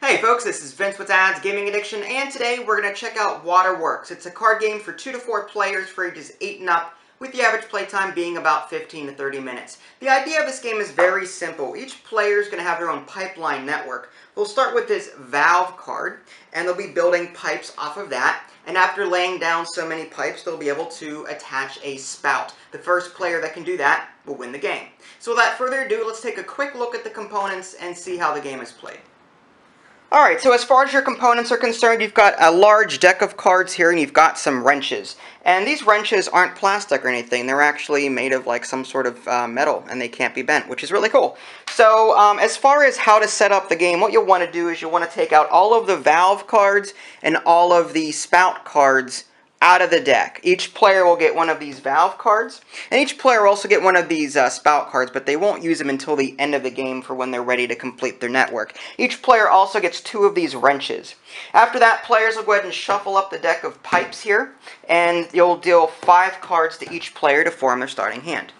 Hey folks, this is Vince with Ads Gaming Addiction, and today we're going to check out Waterworks. It's a card game for 2 to 4 players for ages 8 and up, with the average playtime being about 15 to 30 minutes. The idea of this game is very simple. Each player is going to have their own pipeline network. We'll start with this valve card, and they'll be building pipes off of that. And after laying down so many pipes, they'll be able to attach a spout. The first player that can do that will win the game. So without further ado, let's take a quick look at the components and see how the game is played. Alright, so as far as your components are concerned, you've got a large deck of cards here, and you've got some wrenches. And these wrenches aren't plastic or anything. They're actually made of like some sort of metal, and they can't be bent, which is really cool. So as far as how to set up the game, what you'll want to do is you'll want to take out all of the valve cards and all of the spout cards out of the deck. Each player will get one of these valve cards, and each player will also get one of these spout cards, but they won't use them until the end of the game for when they're ready to complete their network. Each player also gets 2 of these wrenches. After that, players will go ahead and shuffle up the deck of pipes here, and you'll deal 5 cards to each player to form their starting hand.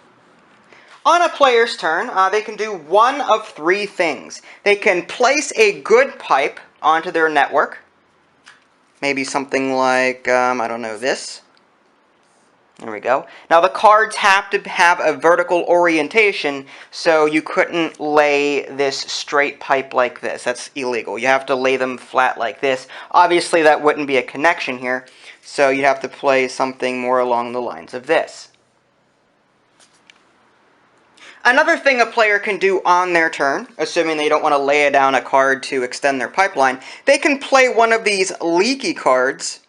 On a player's turn, they can do one of 3 things. They can place a good pipe onto their network. Maybe something like, I don't know, this. There we go. Now the cards have to have a vertical orientation, so you couldn't lay this straight pipe like this. That's illegal. You have to lay them flat like this. Obviously that wouldn't be a connection here, so you'd have to play something more along the lines of this. Another thing a player can do on their turn, assuming they don't want to lay down a card to extend their pipeline, they can play one of these leaky cards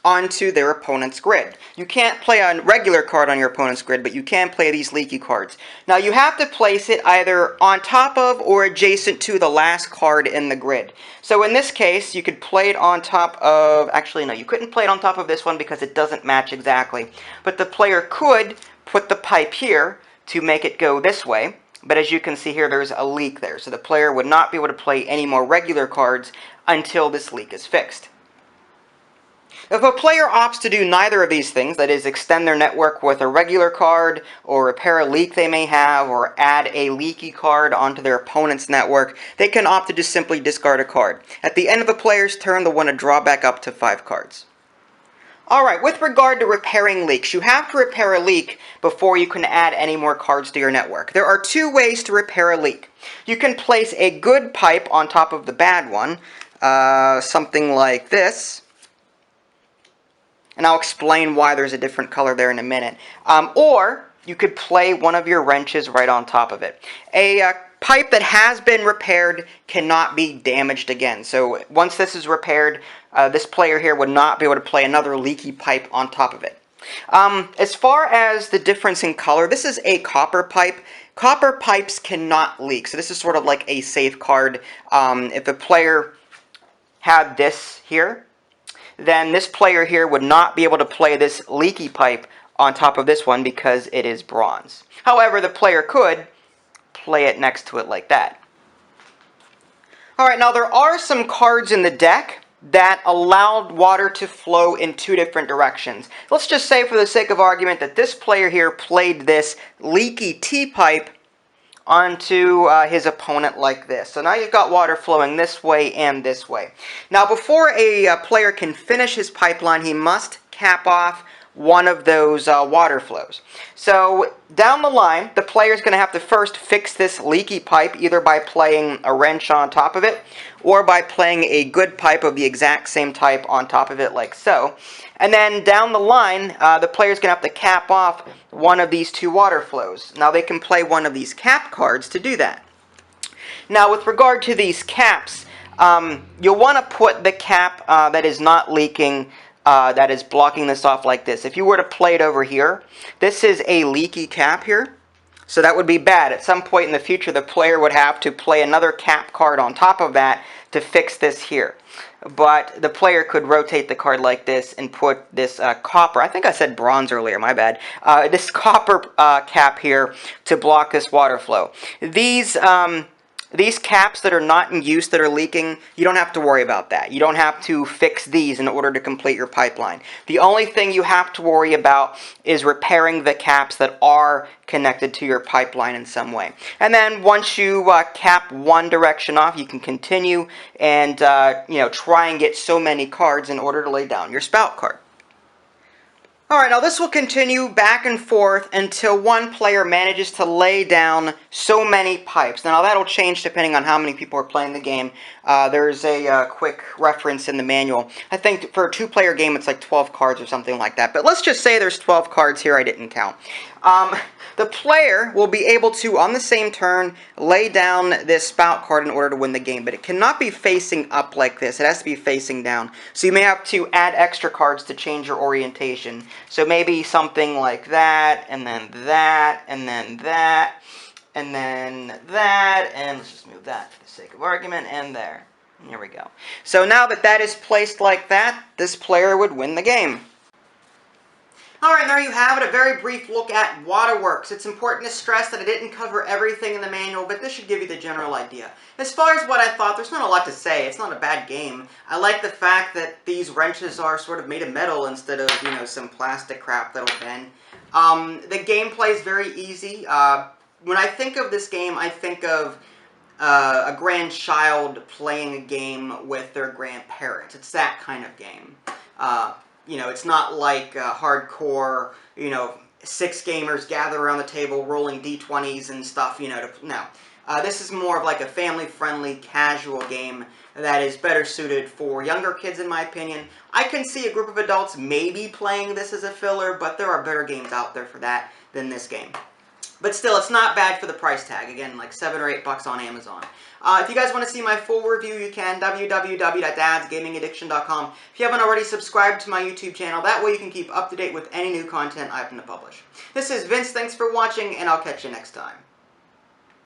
onto their opponent's grid. You can't play a regular card on your opponent's grid, but you can play these leaky cards. Now you have to place it either on top of or adjacent to the last card in the grid. So in this case, you could play it on top of, actually no, you couldn't play it on top of this one because it doesn't match exactly. But the player could put the pipe here to make it go this way, but as you can see here, there's a leak there, so the player would not be able to play any more regular cards until this leak is fixed. If a player opts to do neither of these things, that is, extend their network with a regular card, or repair a leak they may have, or add a leaky card onto their opponent's network, they can opt to just simply discard a card. At the end of the player's turn, they'll want to draw back up to 5 cards. Alright, with regard to repairing leaks, you have to repair a leak before you can add any more cards to your network. There are 2 ways to repair a leak. You can place a good pipe on top of the bad one, something like this. And I'll explain why there's a different color there in a minute. Or you could play one of your wrenches right on top of it. A pipe that has been repaired cannot be damaged again. So once this is repaired, this player here would not be able to play another leaky pipe on top of it. As far as the difference in color, this is a copper pipe. Copper pipes cannot leak, so this is sort of like a safe card. If a player had this here, then this player here would not be able to play this leaky pipe on top of this one because it is bronze. However, the player could play it next to it like that. Alright, now there are some cards in the deck that allowed water to flow in 2 different directions. Let's just say for the sake of argument that this player here played this leaky tea pipe onto his opponent like this. So now you've got water flowing this way and this way. Now before a player can finish his pipeline, he must cap off one of those water flows. So down the line, the player is going to have to first fix this leaky pipe, either by playing a wrench on top of it, or by playing a good pipe of the exact same type on top of it, like so. And then down the line, the player is going to have to cap off one of these 2 water flows. Now they can play one of these cap cards to do that. Now with regard to these caps, you'll want to put the cap that is not leaking, that is blocking this off like this. If you were to play it over here, this is a leaky cap here, so that would be bad. At some point in the future, the player would have to play another cap card on top of that to fix this here. But the player could rotate the card like this and put this copper, I think I said bronze earlier, my bad, this copper cap here to block this water flow. These these caps that are not in use, that are leaking, you don't have to worry about that. You don't have to fix these in order to complete your pipeline. The only thing you have to worry about is repairing the caps that are connected to your pipeline in some way. And then once you cap one direction off, you can continue and try and get so many cards in order to lay down your spout card. Alright, now this will continue back and forth until one player manages to lay down so many pipes. Now that'll change depending on how many people are playing the game. There's a quick reference in the manual. I think for a two-player game it's like 12 cards or something like that. But let's just say there's 12 cards here, I didn't count. The player will be able to, on the same turn, lay down this spout card in order to win the game. But it cannot be facing up like this. It has to be facing down. So you may have to add extra cards to change your orientation. So maybe something like that, and then that, and then that, and then that, and let's just move that for the sake of argument, and there. And here we go. So now that that is placed like that, this player would win the game. Alright, there you have it, a very brief look at Waterworks. It's important to stress that I didn't cover everything in the manual, but this should give you the general idea. As far as what I thought, there's not a lot to say. It's not a bad game. I like the fact that these wrenches are sort of made of metal instead of, some plastic crap that'll bend. The gameplay is very easy. When I think of this game, I think of a grandchild playing a game with their grandparents. It's that kind of game. It's not like hardcore, 6 gamers gather around the table rolling d20s and stuff, no. This is more of like a family-friendly, casual game that is better suited for younger kids, in my opinion. I can see a group of adults maybe playing this as a filler, but there are better games out there for that than this game. But still, it's not bad for the price tag. Again, like $7 or $8 on Amazon. If you guys want to see my full review, you can, www.dadsgamingaddiction.com. If you haven't already, subscribed to my YouTube channel. That way you can keep up to date with any new content I happen to publish. This is Vince. Thanks for watching, and I'll catch you next time.